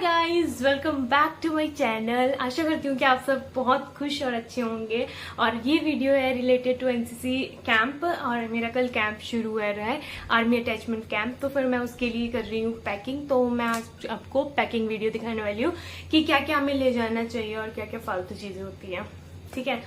Guys, welcome back to my channel. आशा करती हूँ कि आप सब बहुत खुश और अच्छे होंगे। और ये वीडियो है रिलेटेड टू एनसीसी कैंप। और मेरा कल कैंप शुरू हो रहा है, आर्मी अटैचमेंट कैंप। तो फिर मैं उसके लिए कर रही हूँ पैकिंग। तो मैं आज आपको पैकिंग वीडियो दिखाने वाली हूँ कि क्या क्या हमें ले जाना चाहिए और क्या क्या फालतू चीजें होती हैं। ठीक है,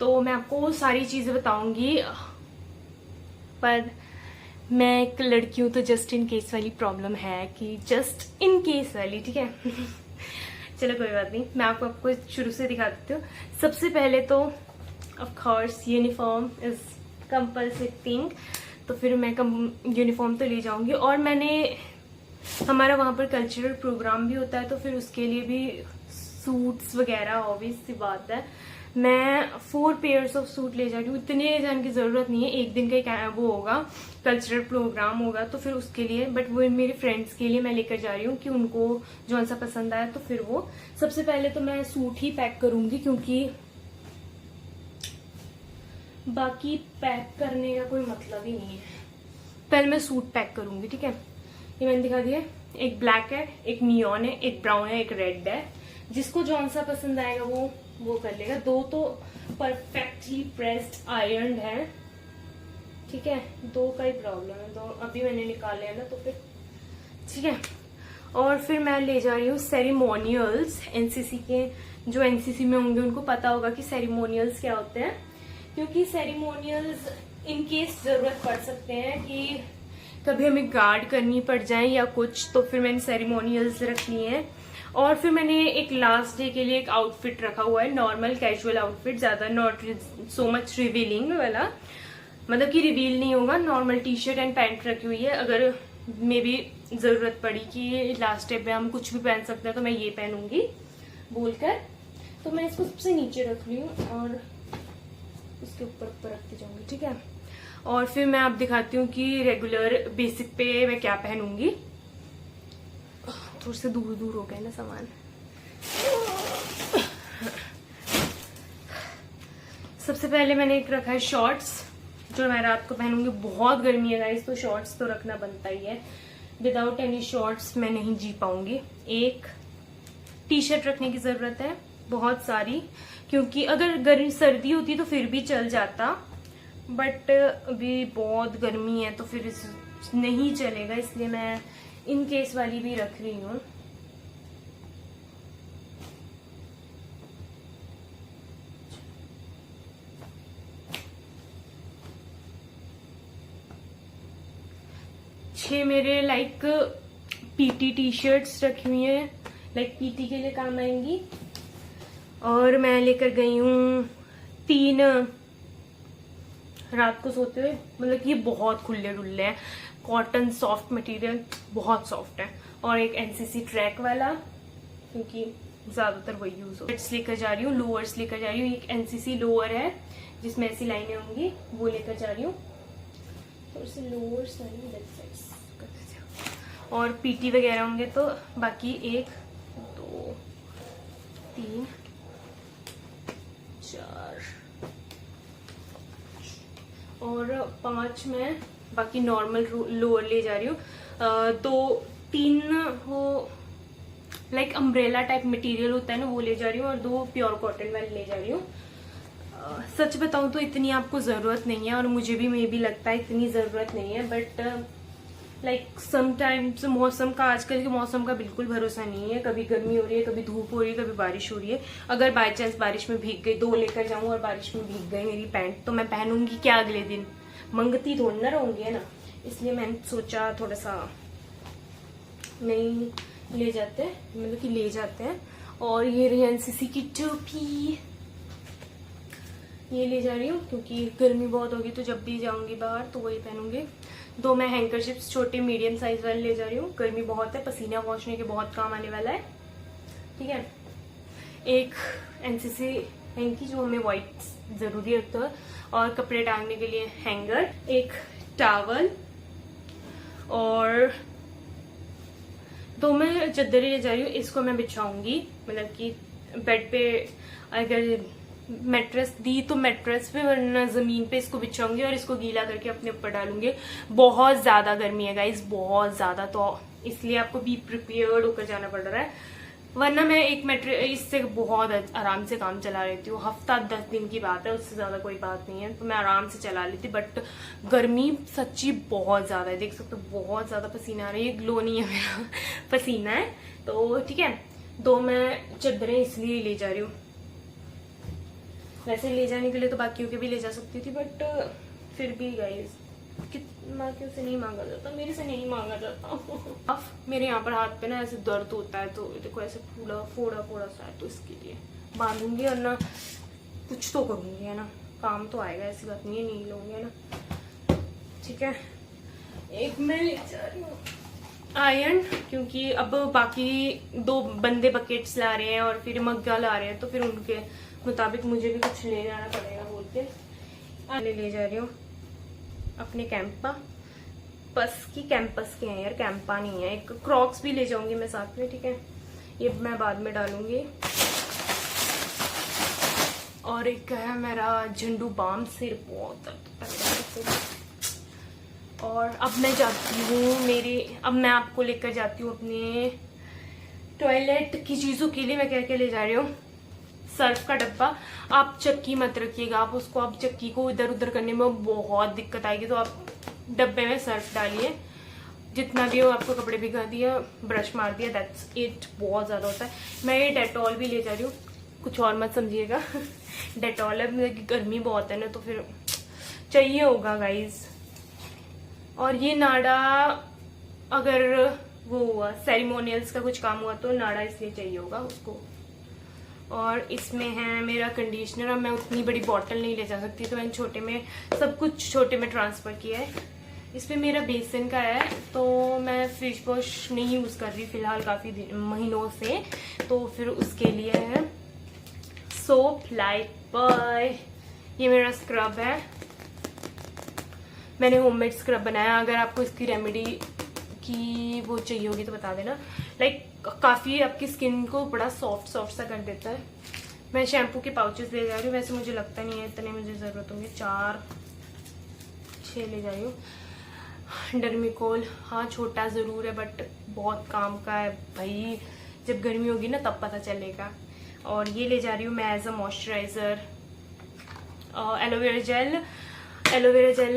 तो मैं आपको सारी चीजें बताऊंगी, पर मैं एक लड़की हूँ तो जस्ट इन केस वाली प्रॉब्लम है कि जस्ट इन केस वाली। ठीक है चलो कोई बात नहीं, मैं आपको शुरू से दिखा देती हूँ। सबसे पहले तो of course uniform is compulsory thing. तो फिर मैं यूनिफॉर्म तो ले जाऊंगी। और हमारा वहाँ पर कल्चरल प्रोग्राम भी होता है, तो फिर उसके लिए भी सूट्स वगैरह ऑब्वियस सी बात है। मैं 4 पेयर्स ऑफ सूट ले जा रही हूँ। इतने ले जाने की जरूरत नहीं है, एक दिन का वो होगा, कल्चरल प्रोग्राम होगा तो फिर उसके लिए। बट वो मेरे फ्रेंड्स के लिए मैं लेकर जा रही हूँ कि उनको जो सा पसंद आया। तो फिर वो सबसे पहले तो मैं सूट ही पैक करूंगी, क्योंकि बाकी पैक करने का कोई मतलब ही नहीं है। पहले मैं सूट पैक करूंगी। ठीक है, ये मैंने दिखा दिया। एक ब्लैक है, एक नियॉन है, एक ब्राउन है, एक रेड है। जिसको जौन सा पसंद आएगा वो कर लेगा। 2 तो परफेक्टली प्रेस्ड आयरन है। ठीक है, 2 का ही प्रॉब्लम है, 2 अभी मैंने निकाले हैं ना, तो फिर ठीक है। और फिर मैं ले जा रही हूँ सेरेमोनियल्स। एनसीसी के जो एनसीसी में होंगे उनको पता होगा कि सेरेमोनियल्स क्या होते हैं, क्योंकि सेरेमोनियल्स इन केस जरूरत पड़ सकते हैं कि कभी हमें गार्ड करनी पड़ जाए या कुछ। तो फिर मैंने सेरेमोनियल्स रखनी है। और फिर मैंने एक लास्ट डे के लिए एक आउटफिट रखा हुआ है, नॉर्मल कैजुअल आउटफिट, ज्यादा नॉट सो मच रिवीलिंग वाला, मतलब कि रिवील नहीं होगा। Normal T shirt and pant रखी हुई है। अगर मे भी जरूरत पड़ी कि लास्ट डे पे हम कुछ भी पहन सकते हैं तो मैं ये पहनूंगी बोलकर। तो मैं इसको सबसे नीचे रख रही हूँ और इसके ऊपर रखती जाऊंगी। ठीक है, और फिर मैं आप दिखाती हूँ कि रेगुलर बेसिक पे मैं क्या पहनूंगी। थोड़े से दूर दूर हो गए ना सामान। सबसे पहले मैंने एक रखा है शॉर्ट्स, जो मैं रात को पहनूंगी। बहुत गर्मी है गाइस, तो शॉर्ट्स तो रखना बनता ही है। विदाउट एनी शॉर्ट्स मैं नहीं जी पाऊंगी। एक टी शर्ट रखने की जरूरत है, बहुत सारी, क्योंकि अगर सर्दी होती तो फिर भी चल जाता, बट अभी बहुत गर्मी है तो फिर नहीं चलेगा, इसलिए मैं इन केस वाली भी रख रही हूँ। मेरे लाइक पीटी टी शर्ट्स रखी हुई हैं, लाइक पीटी के लिए काम आएंगी। और मैं लेकर गई हूँ 3 रात को सोते हुए, मतलब कि ये बहुत खुले डुल्ले हैं, कॉटन सॉफ्ट मटेरियल, बहुत सॉफ्ट है। और एक एनसीसी ट्रैक वाला, क्योंकि ज्यादातर वही यूज हो। शर्ट्स लेकर जा रही हूँ, लोअर्स लेकर जा रही हूँ। एक एनसीसी लोअर है जिसमें ऐसी लाइनें होंगी, वो लेकर जा रही हूँ। थोड़े से लोअर्स और पीटी वगैरह होंगे तो बाकी 1 2 3 4 और 5 में बाकी नॉर्मल लोअर ले जा रही हूँ। 2-3 वो लाइक अम्ब्रेला टाइप मटेरियल होता है ना, वो ले जा रही हूँ। और 2 प्योर कॉटन वाले ले जा रही हूँ। सच बताऊं तो इतनी आपको जरूरत नहीं है, और मुझे भी लगता है इतनी जरूरत नहीं है। बट लाइक समटाइम्स मौसम का, आजकल के मौसम का बिल्कुल भरोसा नहीं है। कभी गर्मी हो रही है, कभी धूप हो रही है, कभी बारिश हो रही है। अगर बाय चांस बारिश में भीग गई, 2 लेकर जाऊं और बारिश में भीग गई मेरी पैंट, तो मैं पहनूंगी क्या अगले दिन? मंगती थोड़ी ना रहूंगी, है ना। इसलिए मैंने सोचा थोड़ा सा नहीं ले जाते, मतलब कि ले जाते हैं। और ये रही एनसीसी की टोपी, ये ले जा रही हूँ क्योंकि गर्मी बहुत होगी, तो जब भी जाऊंगी बाहर तो वही पहनूंगी। 2 मैं हैंकरशिप्स छोटे मीडियम साइज वाले ले जा रही हूँ, गर्मी बहुत है, पसीना पहुंचने के बहुत काम आने वाला है। ठीक है, एक एनसीसी हैंकी जो हमें व्हाइट जरूरी रखता है, और कपड़े टांगने के लिए हैंगर, एक टावल, और 2 मैं चद्दरें ले जा रही हूँ। इसको मैं बिछाऊंगी, मतलब कि बेड पे अगर मैट्रेस दी तो मैट्रेस पे, वरना जमीन पे इसको बिछाऊंगी और इसको गीला करके अपने ऊपर डालूंगी। बहुत ज्यादा गर्मी है गाइस, बहुत ज्यादा, तो इसलिए आपको बी प्रिपेयर्ड होकर जाना पड़ रहा है, वरना मैं एक मेट्रो इससे बहुत आराम से काम चला लेती हूँ। हफ्ता 10 दिन की बात है, उससे ज्यादा कोई बात नहीं है, तो मैं आराम से चला लेती। बट गर्मी सच्ची बहुत ज्यादा है, देख सकते हो बहुत ज्यादा पसीना आ रहा है, ये ग्लो नहीं है मेरा पसीना है। तो ठीक है, तो मैं चादरें इसलिए ले जा रही हूँ। वैसे ले जाने के लिए तो बाकियों के भी ले जा सकती थी, बट फिर भी गाइस बाकियों से नहीं मांगा जाता, मेरे से नहीं मांगा जाता। अब मेरे यहाँ पर हाथ पे ना ऐसे दर्द होता है, तो देखो ऐसे फोड़ा फोड़ा सा है, तो इसके लिए बांधूंगी और ना कुछ तो करूंगी, है ना, काम तो आएगा, ऐसी बात नहीं है, नहीं लूंगी, है ना। ठीक है, एक मैं ले जा रही हूँ आयरन, क्योंकि अब बाकी 2 बंदे बकेट्स ला रहे हैं और फिर मग्गा ला रहे हैं, तो फिर उनके मुताबिक मुझे भी कुछ ले जाना पड़ेगा बोल के ले जा रही हूँ अपने कैंपा। बस की कैंपस के हैं यार, कैंपा नहीं है। एक क्रॉक्स भी ले जाऊंगी मैं साथ में, ठीक है, ये मैं बाद में डालूंगी। और एक है मेरा झंडू बाम, सिर बहुत दर्द। और अब मैं जाती हूँ अब मैं आपको लेकर जाती हूँ अपने टॉयलेट की चीजों के लिए। मैं क्या क्या ले जा रही हूँ, सर्फ का डब्बा। आप चक्की मत रखिएगा, आप चक्की को इधर उधर करने में बहुत दिक्कत आएगी, तो आप डब्बे में सर्फ डालिए, जितना भी हो। आपको कपड़े भिगा दिया, ब्रश मार दिया, दैट्स इट। बहुत ज्यादा होता है। मैं ये डेटॉल भी ले जा रही हूँ, कुछ और मत समझिएगा डेटॉल है, गर्मी बहुत है ना, तो फिर चाहिए होगा गाइज। और ये नाडा, अगर वो हुआ सेरेमोनियल्स का कुछ काम हुआ तो नाडा इसलिए चाहिए होगा उसको। और इसमें है मेरा कंडीशनर। अब मैं उतनी बड़ी बॉटल नहीं ले जा सकती, तो मैंने छोटे में सब कुछ छोटे में ट्रांसफर किया है। इसमें मेरा बेसन का है, तो मैं फेस वॉश नहीं यूज कर रही फिलहाल काफी महीनों से, तो फिर उसके लिए है सोप लाइट बॉय। ये मेरा स्क्रब है, मैंने होममेड स्क्रब बनाया। अगर आपको इसकी रेमेडी की वो चाहिए होगी तो बता देना। लाइक काफी आपकी स्किन को बड़ा सॉफ्ट सा कर देता है। मैं शैम्पू के पाउचेस ले जा रही हूँ, वैसे मुझे लगता नहीं है इतने मुझे जरूरत होंगे, 4-6 ले जा रही हूँ। डर्मिकोल, हाँ छोटा जरूर है बट बहुत काम का है भाई, जब गर्मी होगी ना तब पता चलेगा। और ये ले जा रही हूँ मैं as a moisturiser, aloe vera gel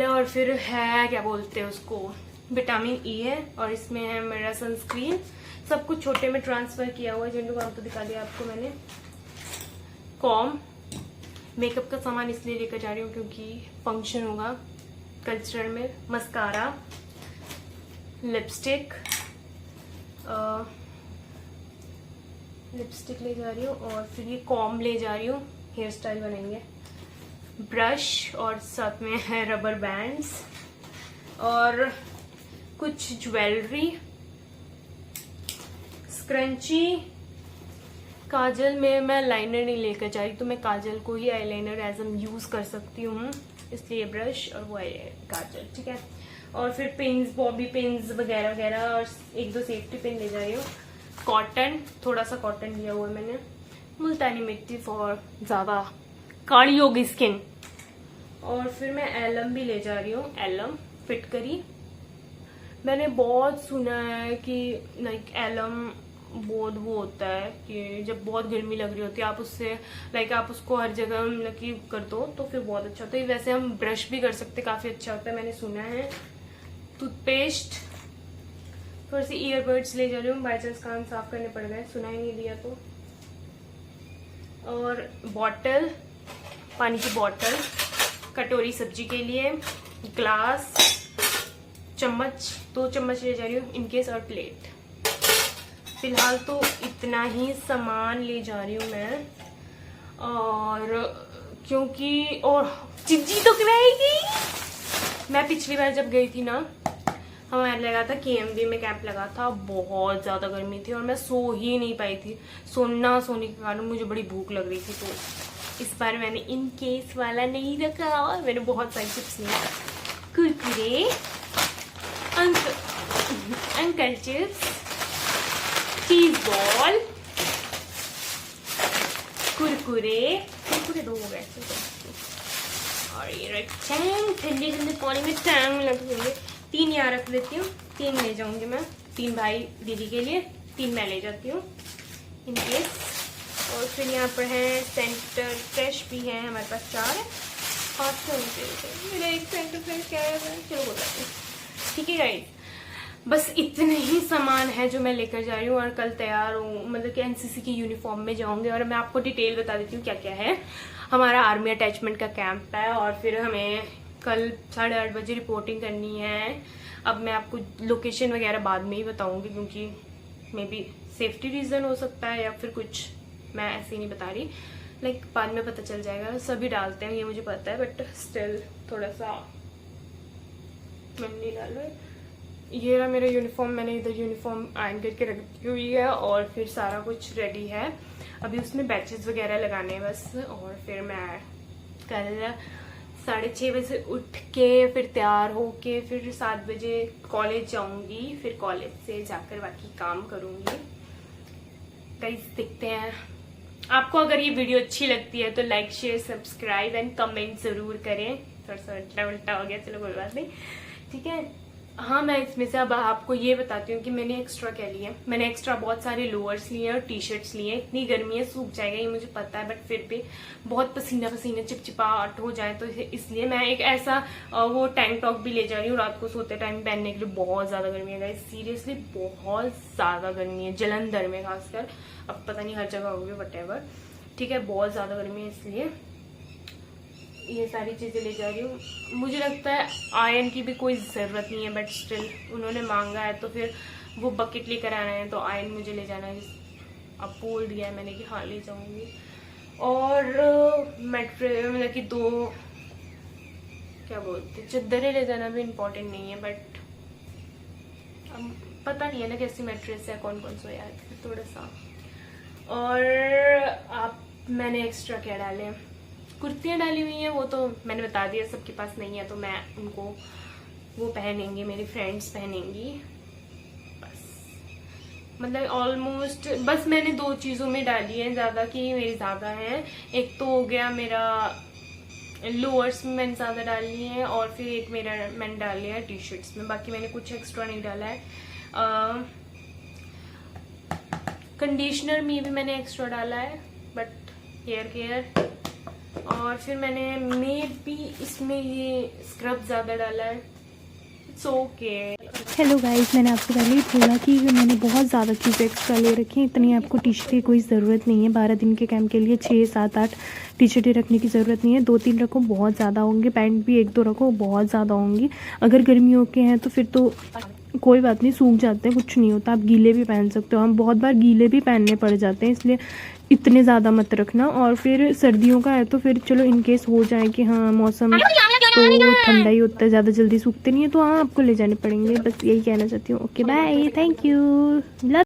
है। और फिर है क्या बोलते हैं उसको, विटामिन ई है। और इसमें है मेरा सनस्क्रीन। सब कुछ छोटे में ट्रांसफर किया हुआ है। झंडू काम तो दिखा दिया आपको मैंने। कॉम, मेकअप का सामान इसलिए लेकर जा रही हूँ क्योंकि फंक्शन होगा कल्चरल में। मस्कारा, लिपस्टिक ले जा रही हूँ। और फिर ये कॉम ले जा रही हूँ, हेयर स्टाइल बनेंगे। ब्रश और साथ में है रबर बैंड्स और कुछ ज्वेलरी, स्क्रंची। काजल में मैं लाइनर नहीं लेकर जा रही, तो मैं काजल को ही आईलाइनर एज एम यूज कर सकती हूँ, इसलिए ब्रश और वो काजल, ठीक है। और फिर पिन्स, बॉबी पिन्स वगैरह वगैरह, और 1-2 सेफ्टी पिन ले जा रही हूँ। कॉटन, थोड़ा सा कॉटन लिया हुआ है मैंने। मुल्तानी मिट्टी फॉर ज्यादा काली होगी स्किन। और फिर मैं एलम भी ले जा रही हूँ, एलम फिटकरी। मैंने बहुत सुना है कि लाइक एलम बहुत वो होता है कि जब बहुत गर्मी लग रही होती है आप उससे लाइक आप उसको हर जगह लकी कर दो तो फिर बहुत अच्छा होता है। वैसे हम ब्रश भी कर सकते, काफी अच्छा होता है, मैंने सुना है। टूथपेस्ट, थोड़ी सी ईयरबड्स ले जा रही हूँ, बाई चांस कान साफ करने पड़ गए, सुना ही नहीं दिया तो। और बॉटल, पानी की बॉटल, कटोरी सब्जी के लिए, ग्लास, चम्मच, 2 चम्मच ले जा रही हूँ इनकेस, और प्लेट। फिलहाल तो इतना ही सामान ले जा रही हूँ मैं। और क्योंकि और चिज्जी तो कराएगी। मैं पिछली बार जब गई थी ना, हमारे लगा था KMB में कैंप लगा था, बहुत ज्यादा गर्मी थी और मैं सो ही नहीं पाई थी। सोने के कारण मुझे बड़ी भूख लग रही थी, तो इस बार मैंने इन केस वाला नहीं रखा और मैंने बहुत सारी चिप्स लिए, Kurkure, uncle chips, cheese ball, Kurkure 2 हो गए। और ये ठंडे ठंडे पानी में टांग लग गई, 3 यहाँ रख लेती हूँ, 3 ले जाऊंगी मैं 3 भाई दीदी के लिए, 3 मैं ले जाती हूँ इन केस। और फिर यहाँ पर है सेंटर फ्रेश भी है, हमारे पास 4 है। और मेरा एक सेंटर फ्रेश क्या है, चलो बोल रहा हूँ, ठीक है गाइस। बस इतने ही सामान है जो मैं लेकर जा रही हूँ और कल तैयार हूँ, मतलब कि एनसीसी की यूनिफॉर्म में जाऊंगी। और मैं आपको डिटेल बता देती हूँ क्या क्या है। हमारा आर्मी अटैचमेंट का कैंप है और फिर हमें कल 8:30 बजे रिपोर्टिंग करनी है। अब मैं आपको लोकेशन वगैरह बाद में ही बताऊंगी, क्योंकि मे बी सेफ्टी रीजन हो सकता है या फिर कुछ, मैं ऐसे ही नहीं बता रही, लाइक बाद में पता चल जाएगा। सभी डालते हैं ये मुझे पता है, बट स्टिल थोड़ा सा मन नहीं डाल रहा है। ये रहा मेरा यूनिफॉर्म, मैंने इधर यूनिफॉर्म आयरन करके रखी हुई है और फिर सारा कुछ रेडी है। अभी उसमें बैचेस वगैरह लगाने हैं बस। और फिर मैं कल 6:30 बजे उठ के फिर तैयार होके फिर 7 बजे कॉलेज जाऊंगी, फिर कॉलेज से जाकर बाकी काम करूंगी। गाइस देखते हैं। आपको अगर ये वीडियो अच्छी लगती है तो like share subscribe and comment जरूर करें। थोड़ा सा उल्टा उल्टा हो गया, चलो कोई बात नहीं, ठीक है। हाँ, मैं इसमें से अब आपको ये बताती हूँ कि मैंने एक्स्ट्रा क्या लिया है। मैंने एक्स्ट्रा बहुत सारे लोअर्स लिए और टी शर्ट्स लिए हैं। इतनी गर्मी है, सूख जाएगा ये मुझे पता है, बट फिर भी बहुत पसीना पसीना चिपचिपाहट हो जाए तो इसलिए मैं एक ऐसा वो टैंक टॉप भी ले जा रही हूँ रात को सोते टाइम पहनने के लिए। बहुत ज्यादा गर्मी है गाइस, सीरियसली बहुत ज्यादा गर्मी है जलंधर में खासकर, अब पता नहीं हर जगह होगी वटेवर, ठीक है। बहुत ज्यादा गर्मी है इसलिए ये सारी चीजें ले जा रही हूँ। मुझे लगता है आयरन की भी कोई जरूरत नहीं है, बट स्टिल उन्होंने मांगा है तो फिर वो बकेट लेकर आना है तो आयरन मुझे ले जाना है। अब बोल दिया है मैंने कि हाँ ले जाऊंगी। और मैट्रेस मतलब कि 2 क्या बोलते चद्दरें ले जाना भी इम्पोर्टेंट नहीं है, बट अब पता नहीं है ना कैसी मैट्रेस है, कौन कौन सा यार थोड़ा सा। और आप मैंने एक्स्ट्रा क्या डाले हैं, कुर्तियाँ डाली हुई हैं, वो तो मैंने बता दिया सबके पास नहीं है तो मैं उनको वो पहनेंगे, मेरी फ्रेंड्स पहनेंगी बस। मतलब ऑलमोस्ट बस मैंने 2 चीज़ों में डाली है ज़्यादा, कि मेरी ज़्यादा है। एक तो हो गया मेरा लोअर्स में मैंने ज़्यादा डाली है और फिर एक मेरा मैंने डाल लिया है टी शर्ट्स में। बाकी मैंने कुछ एक्स्ट्रा नहीं डाला है। कंडीशनर में भी मैंने एक्स्ट्रा डाला है, बट हेयर केयर। और फिर मैंने मे भी इसमें ये स्क्रब ज़्यादा डाला है, इट्स ओके। हेलो गाइस, मैंने आपसे पहले ही बोला कि मैंने बहुत ज़्यादा चीज़ें एक्स्ट्रा ले रखी हैं। इतनी आपको टी शर्ट की कोई ज़रूरत नहीं है। 12 दिन के कैंप के लिए 6, 7, 8 टी शर्टें रखने की ज़रूरत नहीं है। 2-3 रखो, बहुत ज़्यादा होंगे। पैंट भी 1-2 रखो, बहुत ज़्यादा होंगी। अगर गर्मियों के हैं तो फिर तो कोई बात नहीं, सूख जाते हैं, कुछ नहीं होता। आप गीले भी पहन सकते हो। हम बहुत बार गीले भी पहनने पड़ जाते हैं, इसलिए इतने ज़्यादा मत रखना। और फिर सर्दियों का है तो फिर चलो इनकेस हो जाए कि हाँ मौसम तो ठंडा ही होता है, ज़्यादा जल्दी सूखते नहीं है, तो हाँ आपको ले जाने पड़ेंगे। बस यही कहना चाहती हूँ। Okay bye, thank you.